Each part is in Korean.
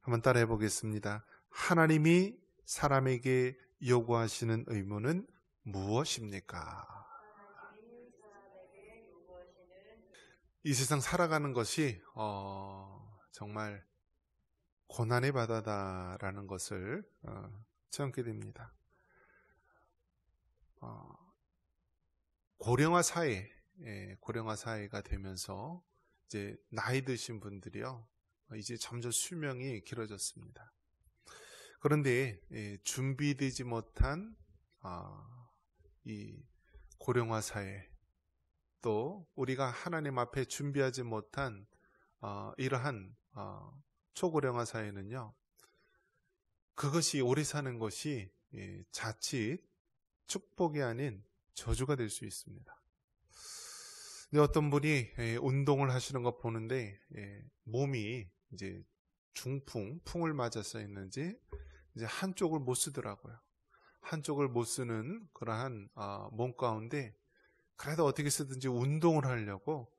한번 따라해 보겠습니다. 하나님이 사람에게 요구하시는 의무는 무엇입니까? 이 세상 살아가는 것이 정말 고난의 바다다라는 것을 체험하게 됩니다. 고령화 사회가 되면서 이제 나이 드신 분들이요, 이제 점점 수명이 길어졌습니다. 그런데 준비되지 못한 이 고령화 사회, 또 우리가 하나님 앞에 준비하지 못한 이러한 초고령화 사회는요, 그것이 오래 사는 것이 자칫 축복이 아닌 저주가 될 수 있습니다. 근데 어떤 분이 운동을 하시는 거 보는데 몸이 이제 풍을 맞아서 있는지 이제 한쪽을 못 쓰더라고요. 한쪽을 못 쓰는 그러한 몸 가운데 그래도 어떻게 쓰든지 운동을 하려고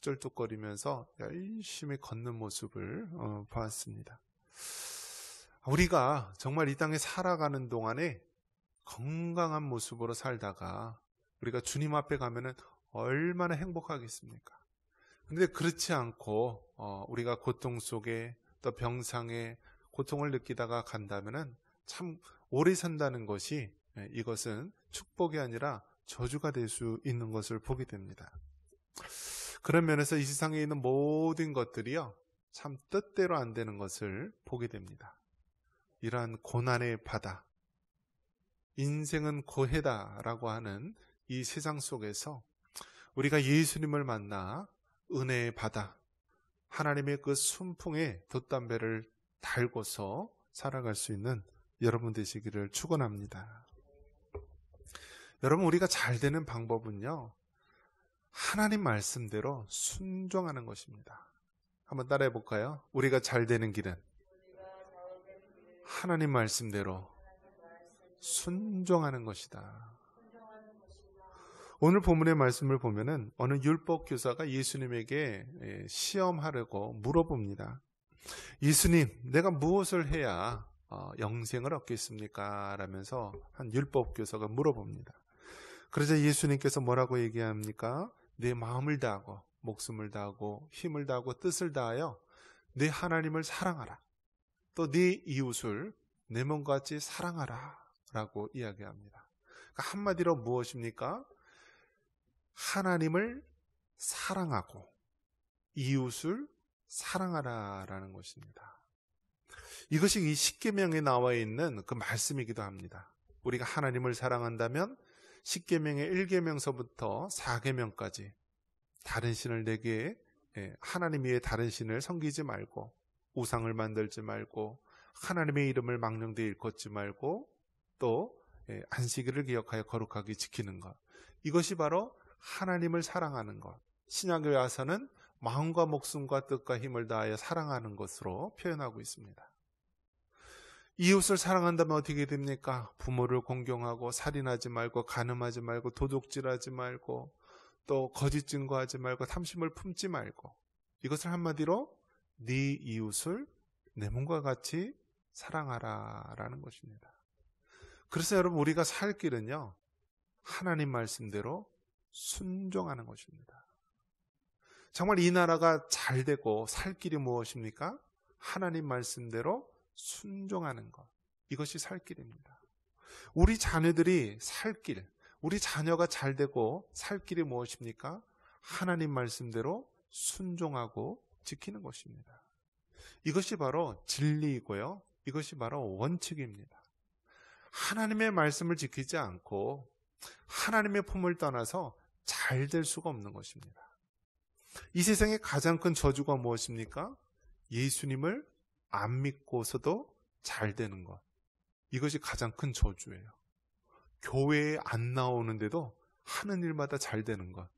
쩔뚝쩔뚝거리면서 열심히 걷는 모습을 봤습니다. 우리가 정말 이 땅에 살아가는 동안에 건강한 모습으로 살다가 우리가 주님 앞에 가면은 얼마나 행복하겠습니까? 근데 그렇지 않고 우리가 고통 속에 또 병상에 고통을 느끼다가 간다면은 참 오래 산다는 것이 이것은 축복이 아니라 저주가 될 수 있는 것을 보게 됩니다. 그런 면에서 이 세상에 있는 모든 것들이요, 참 뜻대로 안 되는 것을 보게 됩니다. 이러한 고난의 바다, 인생은 고해다라고 하는 이 세상 속에서 우리가 예수님을 만나 은혜의 바다, 하나님의 그 순풍에 돛담배를 달고서 살아갈 수 있는 여러분 되시기를 축원합니다. 여러분, 우리가 잘 되는 방법은요, 하나님 말씀대로 순종하는 것입니다. 한번 따라해 볼까요? 우리가 잘 되는 길은 하나님 말씀대로 순종하는 것이다. 오늘 본문의 말씀을 보면은 어느 율법 교사가 예수님에게 시험하려고 물어봅니다. 예수님, 내가 무엇을 해야 영생을 얻겠습니까? 라면서 한 율법 교사가 물어봅니다. 그러자 예수님께서 뭐라고 얘기합니까? 내 마음을 다하고 목숨을 다하고 힘을 다하고 뜻을 다하여 내 하나님을 사랑하라. 또 네 이웃을 내 몸과 같이 사랑하라 라고 이야기합니다. 그러니까 한마디로 무엇입니까? 하나님을 사랑하고 이웃을 사랑하라라는 것입니다. 이것이 이 십계명에 나와 있는 그 말씀이기도 합니다. 우리가 하나님을 사랑한다면 십계명의 1계명서부터 4계명까지 다른 신을 내게 하나님 외에 다른 신을 섬기지 말고 우상을 만들지 말고 하나님의 이름을 망령되이 일컫지 말고 또 안식일을 기억하여 거룩하게 지키는 것, 이것이 바로 하나님을 사랑하는 것, 신약에 와서는 마음과 목숨과 뜻과 힘을 다하여 사랑하는 것으로 표현하고 있습니다. 이웃을 사랑한다면 어떻게 됩니까? 부모를 공경하고 살인하지 말고 간음하지 말고 도둑질하지 말고 또 거짓 증거하지 말고 탐심을 품지 말고, 이것을 한마디로 네 이웃을 내 몸과 같이 사랑하라라는 것입니다. 그래서 여러분, 우리가 살 길은요, 하나님 말씀대로 순종하는 것입니다. 정말 이 나라가 잘 되고 살 길이 무엇입니까? 하나님 말씀대로 순종하는 것, 이것이 살 길입니다. 우리 자녀들이 살 길, 우리 자녀가 잘 되고 살 길이 무엇입니까? 하나님 말씀대로 순종하고 지키는 것입니다. 이것이 바로 진리이고요, 이것이 바로 원칙입니다. 하나님의 말씀을 지키지 않고 하나님의 품을 떠나서 잘 될 수가 없는 것입니다. 이 세상의 가장 큰 저주가 무엇입니까? 예수님을 안 믿고서도 잘 되는 것, 이것이 가장 큰 저주예요. 교회에 안 나오는데도 하는 일마다 잘 되는 것,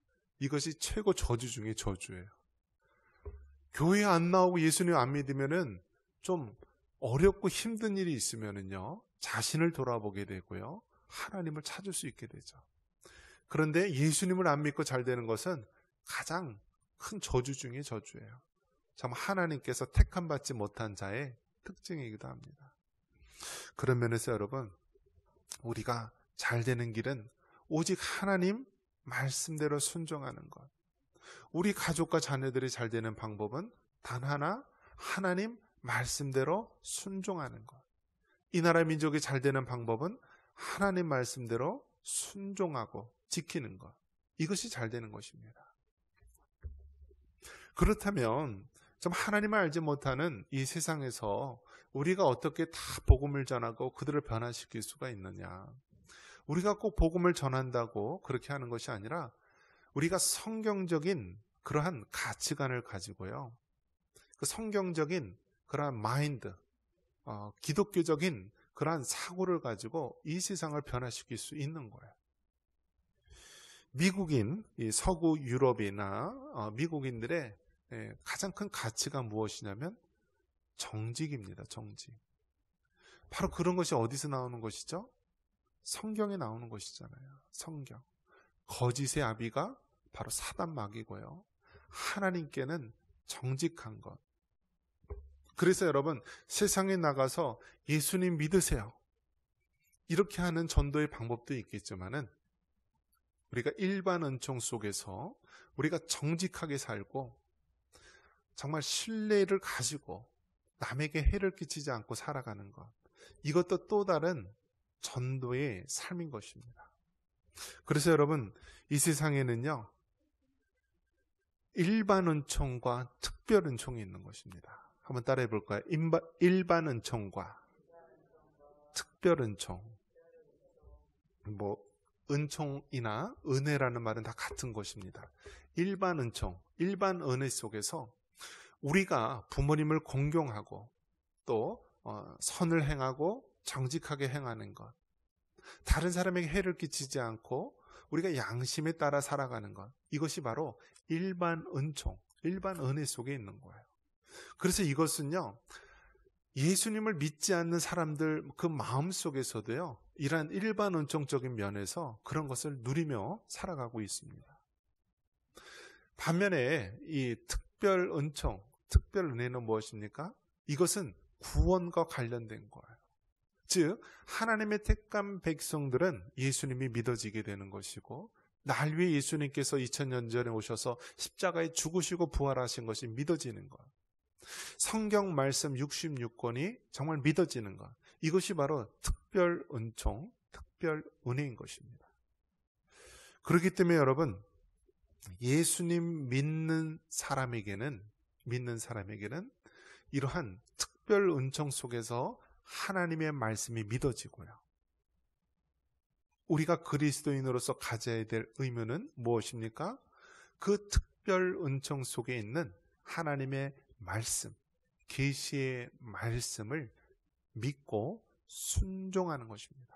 이것이 최고 저주 중에 저주예요. 교회에 안 나오고 예수님 안 믿으면은 좀 어렵고 힘든 일이 있으면은요, 자신을 돌아보게 되고요, 하나님을 찾을 수 있게 되죠. 그런데 예수님을 안 믿고 잘 되는 것은 가장 큰 저주 중에 저주예요. 정말 하나님께서 택함 받지 못한 자의 특징이기도 합니다. 그런 면에서 여러분, 우리가 잘 되는 길은 오직 하나님 말씀대로 순종하는 것. 우리 가족과 자녀들이 잘 되는 방법은 단 하나, 하나님 말씀대로 순종하는 것. 이 나라 민족이 잘 되는 방법은 하나님 말씀대로 순종하고 지키는 것. 이것이 잘 되는 것입니다. 그렇다면 좀 하나님을 알지 못하는 이 세상에서 우리가 어떻게 다 복음을 전하고 그들을 변화시킬 수가 있느냐? 우리가 꼭 복음을 전한다고 그렇게 하는 것이 아니라 우리가 성경적인 그러한 가치관을 가지고요, 그 성경적인 그러한 마인드, 기독교적인 그러한 사고를 가지고 이 세상을 변화시킬 수 있는 거예요. 미국인, 서구 유럽이나 미국인들의 가장 큰 가치가 무엇이냐면 정직입니다. 정직. 바로 그런 것이 어디서 나오는 것이죠? 성경에 나오는 것이잖아요. 성경. 거짓의 아비가 바로 사단 마귀고요, 하나님께는 정직한 것. 그래서 여러분, 세상에 나가서 예수님 믿으세요, 이렇게 하는 전도의 방법도 있겠지만은 우리가 일반 은총 속에서 우리가 정직하게 살고 정말 신뢰를 가지고 남에게 해를 끼치지 않고 살아가는 것, 이것도 또 다른 전도의 삶인 것입니다. 그래서 여러분, 이 세상에는요, 일반 은총과 특별 은총이 있는 것입니다. 한번 따라해 볼까요? 일반 은총과 특별 은총. 은총이나 은혜라는 말은 다 같은 것입니다. 일반 은총, 일반 은혜 속에서 우리가 부모님을 공경하고 또 선을 행하고 정직하게 행하는 것, 다른 사람에게 해를 끼치지 않고 우리가 양심에 따라 살아가는 것, 이것이 바로 일반 은총, 일반 은혜 속에 있는 거예요. 그래서 이것은요, 예수님을 믿지 않는 사람들 그 마음 속에서도요, 이러한 일반 은총적인 면에서 그런 것을 누리며 살아가고 있습니다. 반면에 이 특별 은총, 특별 은혜는 무엇입니까? 이것은 구원과 관련된 거예요. 즉, 하나님의 택한 백성들은 예수님이 믿어지게 되는 것이고, 날 위해 예수님께서 2000년 전에 오셔서 십자가에 죽으시고 부활하신 것이 믿어지는 것, 성경 말씀 66권이 정말 믿어지는 것, 이것이 바로 특별 은총, 특별 은혜인 것입니다. 그렇기 때문에 여러분, 예수님 믿는 사람에게는 이러한 특별 은총 속에서 하나님의 말씀이 믿어지고요, 우리가 그리스도인으로서 가져야 될 의무는 무엇입니까? 그 특별 은총 속에 있는 하나님의 말씀, 계시의 말씀을 믿고 순종하는 것입니다.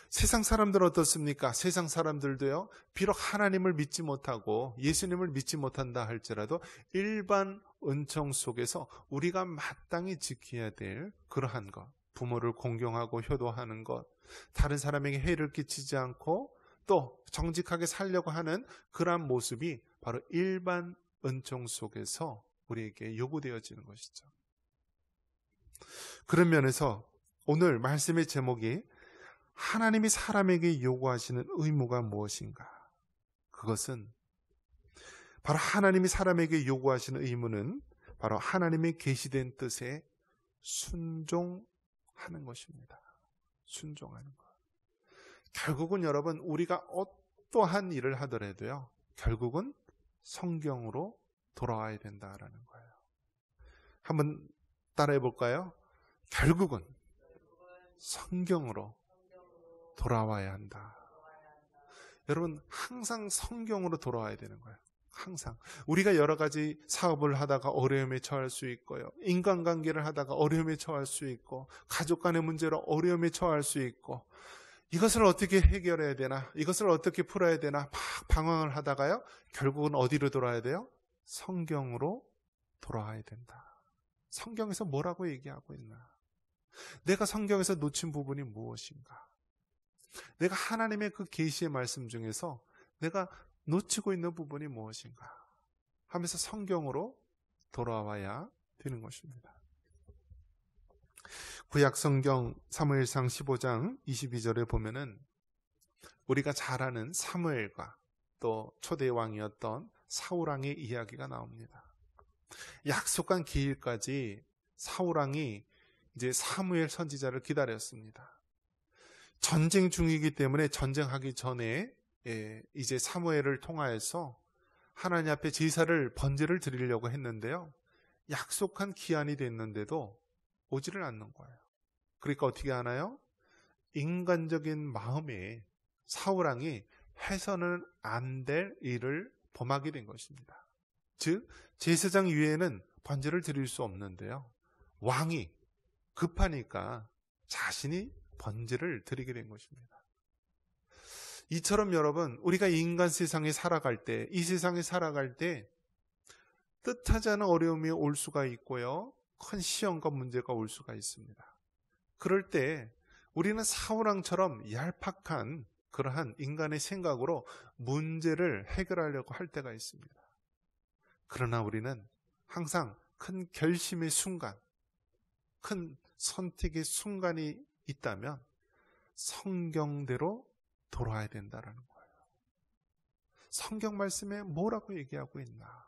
세상 사람들은 어떻습니까? 세상 사람들도요, 비록 하나님을 믿지 못하고 예수님을 믿지 못한다 할지라도 일반 은총 속에서 우리가 마땅히 지켜야 될 그러한 것, 부모를 공경하고 효도하는 것, 다른 사람에게 해를 끼치지 않고 또 정직하게 살려고 하는 그러한 모습이 바로 일반 은총 속에서 우리에게 요구되어지는 것이죠. 그런 면에서 오늘 말씀의 제목이 하나님이 사람에게 요구하시는 의무가 무엇인가? 그것은 바로 하나님이 사람에게 요구하시는 의무는 바로 하나님의 계시된 뜻에 순종하는 것입니다. 순종하는 것. 결국은 여러분, 우리가 어떠한 일을 하더라도요, 결국은 성경으로 돌아와야 된다라는 거예요. 한번 따라해 볼까요? 결국은 성경으로 돌아와야 한다. 여러분, 항상 성경으로 돌아와야 되는 거예요. 항상. 우리가 여러 가지 사업을 하다가 어려움에 처할 수 있고요, 인간관계를 하다가 어려움에 처할 수 있고, 가족 간의 문제로 어려움에 처할 수 있고, 이것을 어떻게 해결해야 되나, 이것을 어떻게 풀어야 되나 막 방황을 하다가요, 결국은 어디로 돌아야 돼요? 성경으로 돌아와야 된다. 성경에서 뭐라고 얘기하고 있나? 내가 성경에서 놓친 부분이 무엇인가? 내가 하나님의 그 계시의 말씀 중에서 내가 놓치고 있는 부분이 무엇인가? 하면서 성경으로 돌아와야 되는 것입니다. 구약 성경 사무엘상 15장 22절에 보면은 우리가 잘 아는 사무엘과 또 초대 왕이었던 사울 왕의 이야기가 나옵니다. 약속한 기일까지 사울 왕이 이제 사무엘 선지자를 기다렸습니다. 전쟁 중이기 때문에 전쟁하기 전에 이제 사무엘을 통하여서 하나님 앞에 제사를 번제를 드리려고 했는데요. 약속한 기한이 됐는데도 오지를 않는 거예요. 그러니까 어떻게 하나요? 인간적인 마음에 사울 왕이 해서는 안 될 일을 범하게 된 것입니다. 즉 제사장 위에는 번제를 드릴 수 없는데요. 왕이 급하니까 자신이 번제를 드리게 된 것입니다. 이처럼 여러분, 우리가 인간 세상에 살아갈 때, 이 세상에 살아갈 때 뜻하지 않은 어려움이 올 수가 있고요. 큰 시험과 문제가 올 수가 있습니다. 그럴 때 우리는 사울왕처럼 얄팍한 그러한 인간의 생각으로 문제를 해결하려고 할 때가 있습니다. 그러나 우리는 항상 큰 결심의 순간, 큰 선택의 순간이 있다면 성경대로 돌아야 된다는 거예요. 성경 말씀에 뭐라고 얘기하고 있나?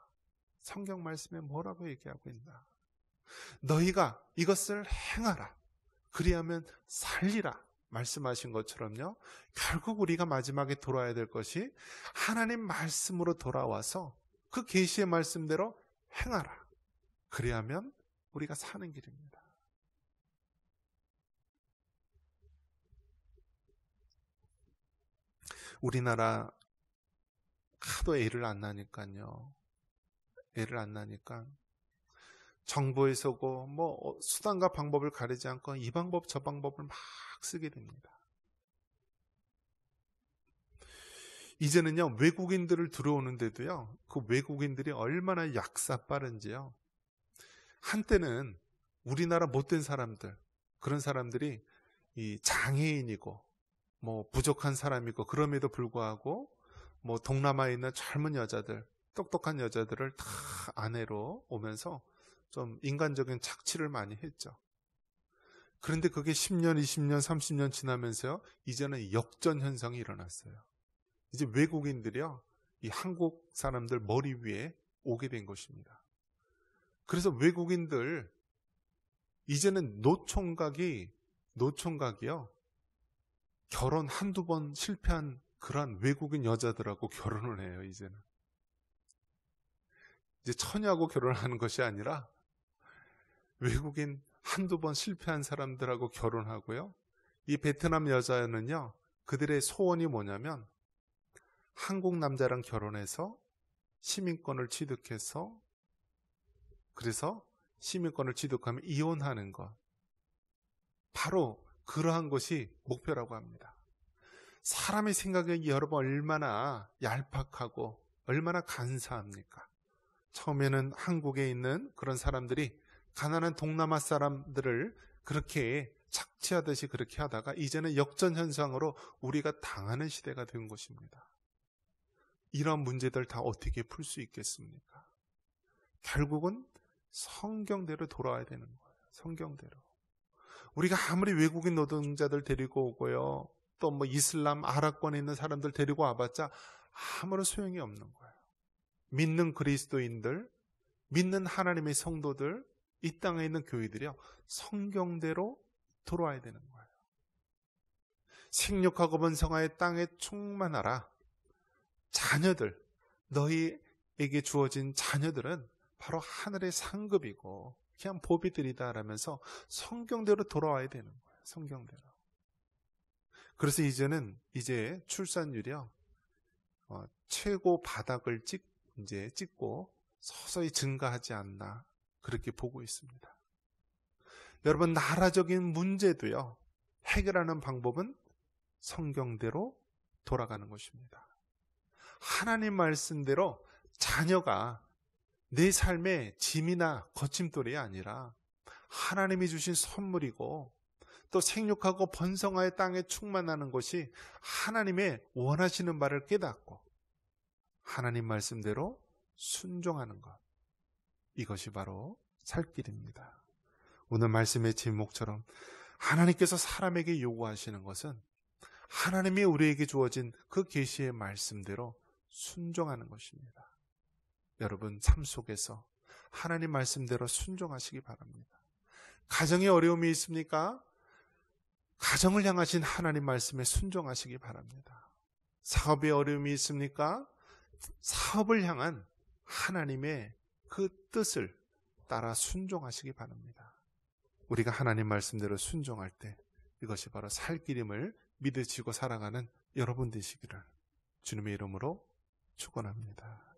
성경 말씀에 뭐라고 얘기하고 있나? 너희가 이것을 행하라. 그리하면 살리라. 말씀하신 것처럼요. 결국 우리가 마지막에 돌아야 될 것이 하나님 말씀으로 돌아와서 그 계시의 말씀대로 행하라. 그리하면 우리가 사는 길입니다. 우리나라 하도 애를 안 나니까요. 애를 안 나니까 정부에서고 뭐 수단과 방법을 가리지 않고 이 방법 저 방법을 막 쓰게 됩니다. 이제는요, 외국인들을 들어오는데도요, 그 외국인들이 얼마나 약사빠른지요. 한때는 우리나라 못된 사람들, 그런 사람들이 이 장애인이고 뭐 부족한 사람이고 그럼에도 불구하고 뭐 동남아에 있는 젊은 여자들, 똑똑한 여자들을 다 아내로 오면서 좀 인간적인 착취를 많이 했죠. 그런데 그게 10년, 20년, 30년 지나면서요, 이제는 역전 현상이 일어났어요. 이제 외국인들이요, 이 한국 사람들 머리 위에 오게 된 것입니다. 그래서 외국인들, 이제는 노총각이요, 결혼 한두 번 실패한 그런 외국인 여자들하고 결혼을 해요, 이제는. 이제 처녀하고 결혼하는 것이 아니라 외국인 한두 번 실패한 사람들하고 결혼하고요. 이 베트남 여자는요, 그들의 소원이 뭐냐면 한국 남자랑 결혼해서 시민권을 취득해서, 그래서 시민권을 취득하면 이혼하는 것, 바로 그러한 것이 목표라고 합니다. 사람의 생각이 여러분 얼마나 얄팍하고 얼마나 간사합니까? 처음에는 한국에 있는 그런 사람들이 가난한 동남아 사람들을 그렇게 착취하듯이 그렇게 하다가 이제는 역전 현상으로 우리가 당하는 시대가 된 것입니다. 이런 문제들 다 어떻게 풀 수 있겠습니까? 결국은 성경대로 돌아와야 되는 거예요. 성경대로. 우리가 아무리 외국인 노동자들 데리고 오고요, 또 뭐 이슬람 아랍권에 있는 사람들 데리고 와봤자 아무런 소용이 없는 거예요. 믿는 그리스도인들, 믿는 하나님의 성도들, 이 땅에 있는 교회들이요, 성경대로 돌아와야 되는 거예요. 생육하고 번성하여 땅에 충만하라. 자녀들, 너희에게 주어진 자녀들은 바로 하늘의 상급이고 그냥 보비들이다라면서 성경대로 돌아와야 되는 거예요. 성경대로. 그래서 이제 출산율이요, 최고 바닥을 찍고 서서히 증가하지 않나 그렇게 보고 있습니다. 여러분, 나라적인 문제도요, 해결하는 방법은 성경대로 돌아가는 것입니다. 하나님 말씀대로 자녀가 내 삶의 짐이나 거침돌이 아니라 하나님이 주신 선물이고, 또 생육하고 번성하여 땅에 충만하는 것이 하나님의 원하시는 바를 깨닫고 하나님 말씀대로 순종하는 것. 이것이 바로 살 길입니다. 오늘 말씀의 제목처럼 하나님께서 사람에게 요구하시는 것은 하나님이 우리에게 주어진 그 계시의 말씀대로 순종하는 것입니다. 여러분 삶 속에서 하나님 말씀대로 순종하시기 바랍니다. 가정에 어려움이 있습니까? 가정을 향하신 하나님 말씀에 순종하시기 바랍니다. 사업에 어려움이 있습니까? 사업을 향한 하나님의 그 뜻을 따라 순종하시기 바랍니다. 우리가 하나님 말씀대로 순종할 때 이것이 바로 살 길임을 믿으시고 살아가는 여러분 되시기를 주님의 이름으로 축원합니다.